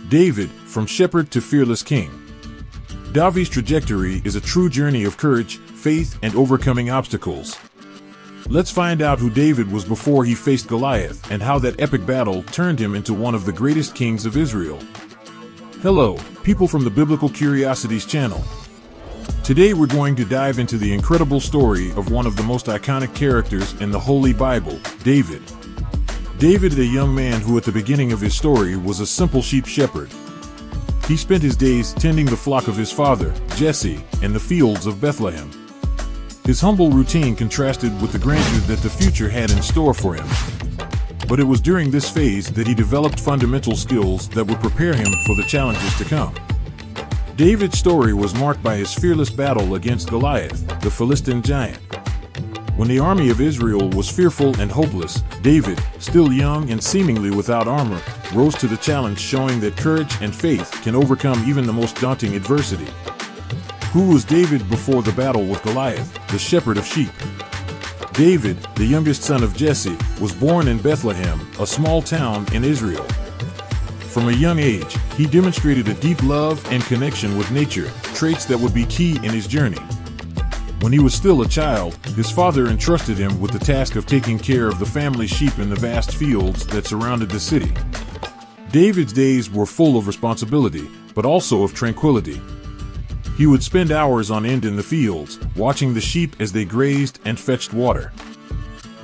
David, from shepherd to fearless king. David's trajectory is a true journey of courage, faith, and overcoming obstacles. Let's find out who David was before he faced Goliath and how that epic battle turned him into one of the greatest kings of Israel. Hello, people from the Biblical Curiosities channel. Today we're going to dive into the incredible story of one of the most iconic characters in the Holy Bible, David. David, a young man who at the beginning of his story was a simple sheep shepherd. He spent his days tending the flock of his father, Jesse, in the fields of Bethlehem. His humble routine contrasted with the grandeur that the future had in store for him. But it was during this phase that he developed fundamental skills that would prepare him for the challenges to come. David's story was marked by his fearless battle against Goliath, the Philistine giant. When the army of Israel was fearful and hopeless, David, still young and seemingly without armor, rose to the challenge, showing that courage and faith can overcome even the most daunting adversity. Who was David before the battle with Goliath, the shepherd of sheep? David, the youngest son of Jesse, was born in Bethlehem, a small town in Israel. From a young age, he demonstrated a deep love and connection with nature, traits that would be key in his journey. When he was still a child, his father entrusted him with the task of taking care of the family sheep in the vast fields that surrounded the city. David's days were full of responsibility, but also of tranquility. He would spend hours on end in the fields, watching the sheep as they grazed and fetched water.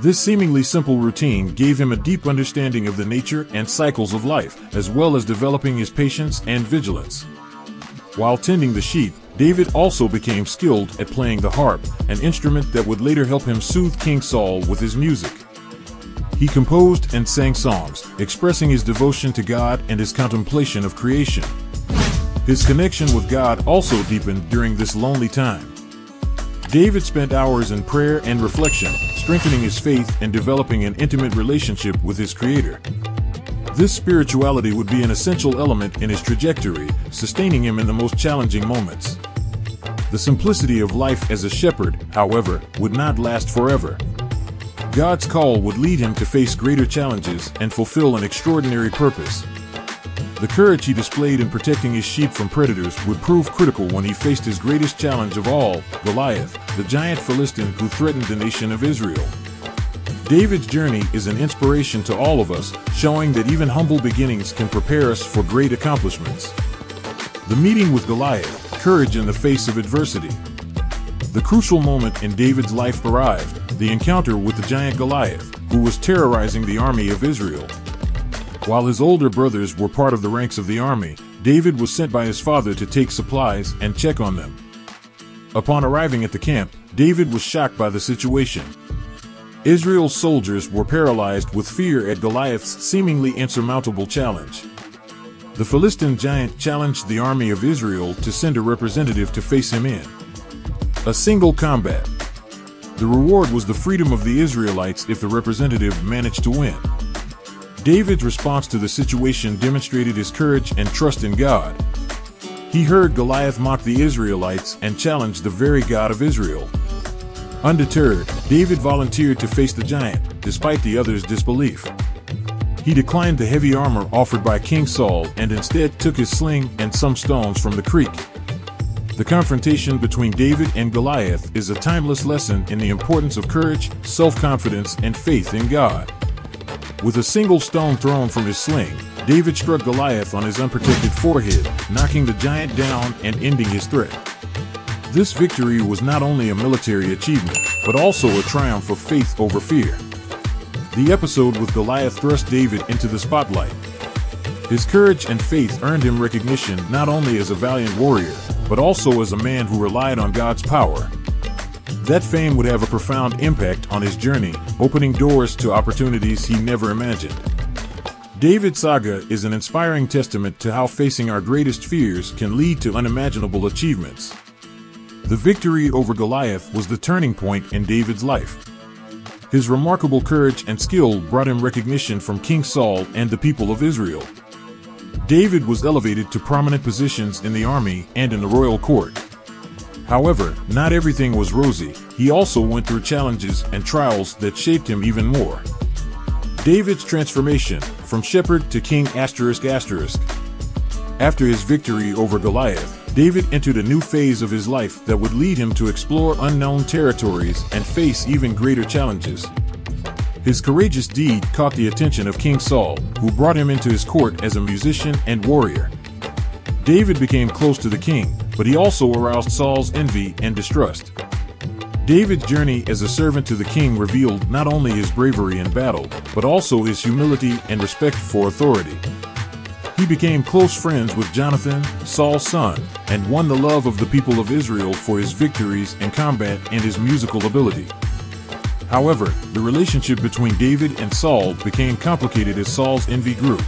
This seemingly simple routine gave him a deep understanding of the nature and cycles of life, as well as developing his patience and vigilance. While tending the sheep, David also became skilled at playing the harp, an instrument that would later help him soothe King Saul with his music. He composed and sang songs, expressing his devotion to God and his contemplation of creation. His connection with God also deepened during this lonely time. David spent hours in prayer and reflection, strengthening his faith and developing an intimate relationship with his Creator. This spirituality would be an essential element in his trajectory, sustaining him in the most challenging moments. The simplicity of life as a shepherd, however, would not last forever. God's call would lead him to face greater challenges and fulfill an extraordinary purpose. The courage he displayed in protecting his sheep from predators would prove critical when he faced his greatest challenge of all, Goliath, the giant Philistine who threatened the nation of Israel. David's journey is an inspiration to all of us, showing that even humble beginnings can prepare us for great accomplishments. The meeting with Goliath, courage in the face of adversity. The crucial moment in David's life arrived, the encounter with the giant Goliath, who was terrorizing the army of Israel. While his older brothers were part of the ranks of the army, David was sent by his father to take supplies and check on them. Upon arriving at the camp, David was shocked by the situation. Israel's soldiers were paralyzed with fear at Goliath's seemingly insurmountable challenge. The Philistine giant challenged the army of Israel to send a representative to face him in a single combat. The reward was the freedom of the Israelites if the representative managed to win. David's response to the situation demonstrated his courage and trust in God. He heard Goliath mock the Israelites and challenged the very God of Israel. Undeterred, David volunteered to face the giant, despite the others' disbelief. He declined the heavy armor offered by King Saul and instead took his sling and some stones from the creek. The confrontation between David and Goliath is a timeless lesson in the importance of courage, self-confidence, and faith in God. With a single stone thrown from his sling, David struck Goliath on his unprotected forehead, knocking the giant down and ending his threat. This victory was not only a military achievement, but also a triumph of faith over fear. The episode with Goliath thrust David into the spotlight. His courage and faith earned him recognition not only as a valiant warrior, but also as a man who relied on God's power. That fame would have a profound impact on his journey, opening doors to opportunities he never imagined. David's saga is an inspiring testament to how facing our greatest fears can lead to unimaginable achievements. The victory over Goliath was the turning point in David's life. His remarkable courage and skill brought him recognition from King Saul and the people of Israel. David was elevated to prominent positions in the army and in the royal court. However, not everything was rosy. He also went through challenges and trials that shaped him even more. David's transformation, from shepherd to king ***. After his victory over Goliath, David entered a new phase of his life that would lead him to explore unknown territories and face even greater challenges. His courageous deed caught the attention of King Saul, who brought him into his court as a musician and warrior. David became close to the king, but he also aroused Saul's envy and distrust. David's journey as a servant to the king revealed not only his bravery in battle, but also his humility and respect for authority. He became close friends with Jonathan, Saul's son, and won the love of the people of Israel for his victories in combat and his musical ability. However, the relationship between David and Saul became complicated as Saul's envy grew.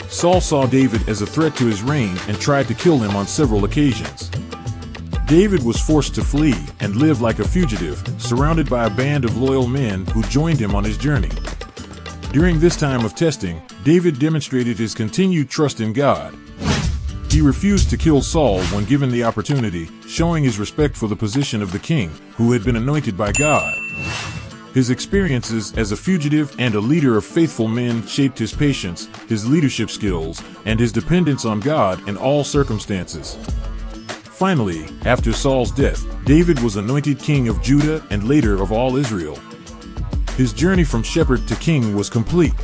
Saul saw David as a threat to his reign and tried to kill him on several occasions. David was forced to flee and live like a fugitive, surrounded by a band of loyal men who joined him on his journey. During this time of testing, David demonstrated his continued trust in God. He refused to kill Saul when given the opportunity, showing his respect for the position of the king, who had been anointed by God. His experiences as a fugitive and a leader of faithful men shaped his patience, his leadership skills, and his dependence on God in all circumstances. Finally, after Saul's death, David was anointed king of Judah and later of all Israel. His journey from shepherd to king was complete.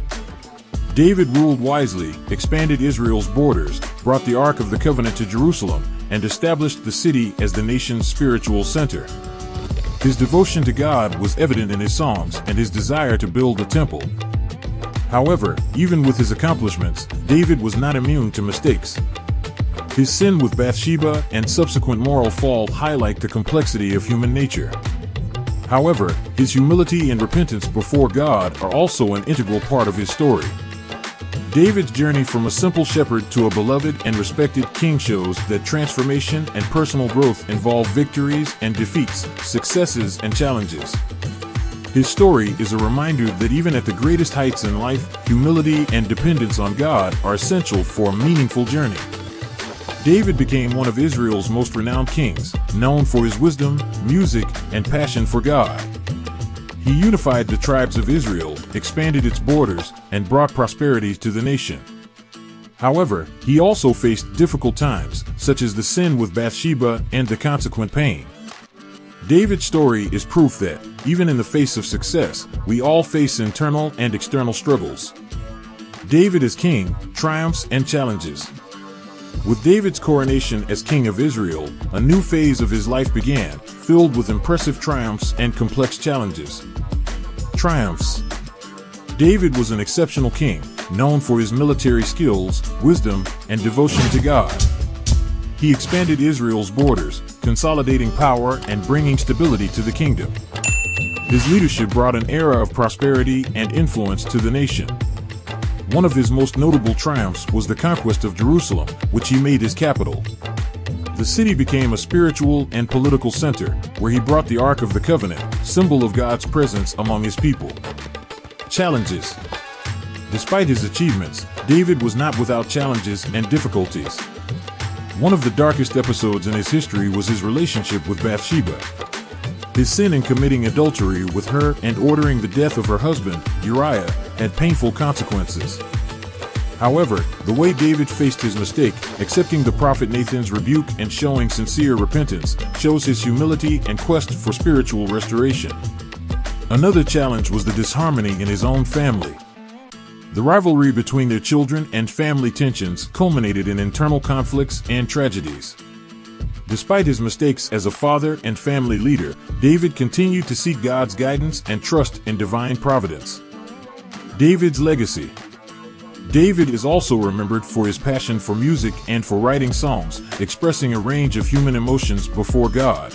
David ruled wisely, expanded Israel's borders, brought the Ark of the Covenant to Jerusalem, and established the city as the nation's spiritual center. His devotion to God was evident in his songs and his desire to build a temple. However, even with his accomplishments, David was not immune to mistakes. His sin with Bathsheba and subsequent moral fall highlight the complexity of human nature. However, his humility and repentance before God are also an integral part of his story. David's journey from a simple shepherd to a beloved and respected king shows that transformation and personal growth involve victories and defeats, successes and challenges. His story is a reminder that even at the greatest heights in life, humility and dependence on God are essential for a meaningful journey. David became one of Israel's most renowned kings, known for his wisdom, music, and passion for God. He unified the tribes of Israel, expanded its borders, and brought prosperity to the nation. However, he also faced difficult times, such as the sin with Bathsheba and the consequent pain. David's story is proof that, even in the face of success, we all face internal and external struggles. David as king, triumphs and challenges. With David's coronation as king of Israel, a new phase of his life began, filled with impressive triumphs and complex challenges. Triumphs. David was an exceptional king, known for his military skills, wisdom, and devotion to God. He expanded Israel's borders, consolidating power and bringing stability to the kingdom. His leadership brought an era of prosperity and influence to the nation. One of his most notable triumphs was the conquest of Jerusalem, which he made his capital. The city became a spiritual and political center, where he brought the Ark of the Covenant, symbol of God's presence among his people. Challenges. Despite his achievements, David was not without challenges and difficulties. One of the darkest episodes in his history was his relationship with Bathsheba. His sin in committing adultery with her and ordering the death of her husband, Uriah, had painful consequences. However, the way David faced his mistake, accepting the prophet Nathan's rebuke and showing sincere repentance, shows his humility and quest for spiritual restoration. Another challenge was the disharmony in his own family. The rivalry between their children and family tensions culminated in internal conflicts and tragedies. Despite his mistakes as a father and family leader, David continued to seek God's guidance and trust in divine providence. David's legacy. David is also remembered for his passion for music and for writing songs, expressing a range of human emotions before God.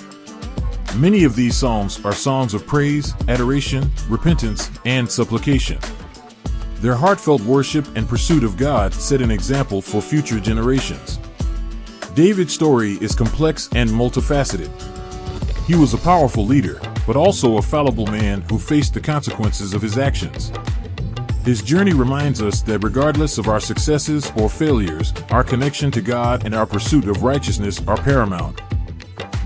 Many of these songs are songs of praise, adoration, repentance, and supplication. Their heartfelt worship and pursuit of God set an example for future generations. David's story is complex and multifaceted. He was a powerful leader, but also a fallible man who faced the consequences of his actions. His journey reminds us that regardless of our successes or failures, our connection to God and our pursuit of righteousness are paramount.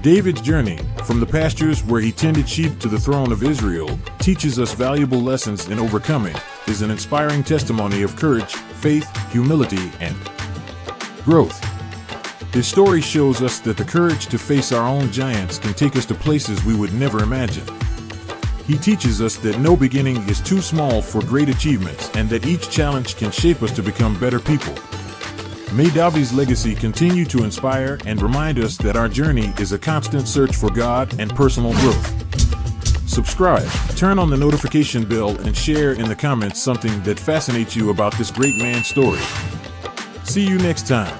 David's journey, from the pastures where he tended sheep to the throne of Israel, teaches us valuable lessons in overcoming, is an inspiring testimony of courage, faith, humility, and growth. His story shows us that the courage to face our own giants can take us to places we would never imagine. He teaches us that no beginning is too small for great achievements and that each challenge can shape us to become better people. May Davi's legacy continue to inspire and remind us that our journey is a constant search for God and personal growth. Subscribe, turn on the notification bell, and share in the comments something that fascinates you about this great man's story. See you next time.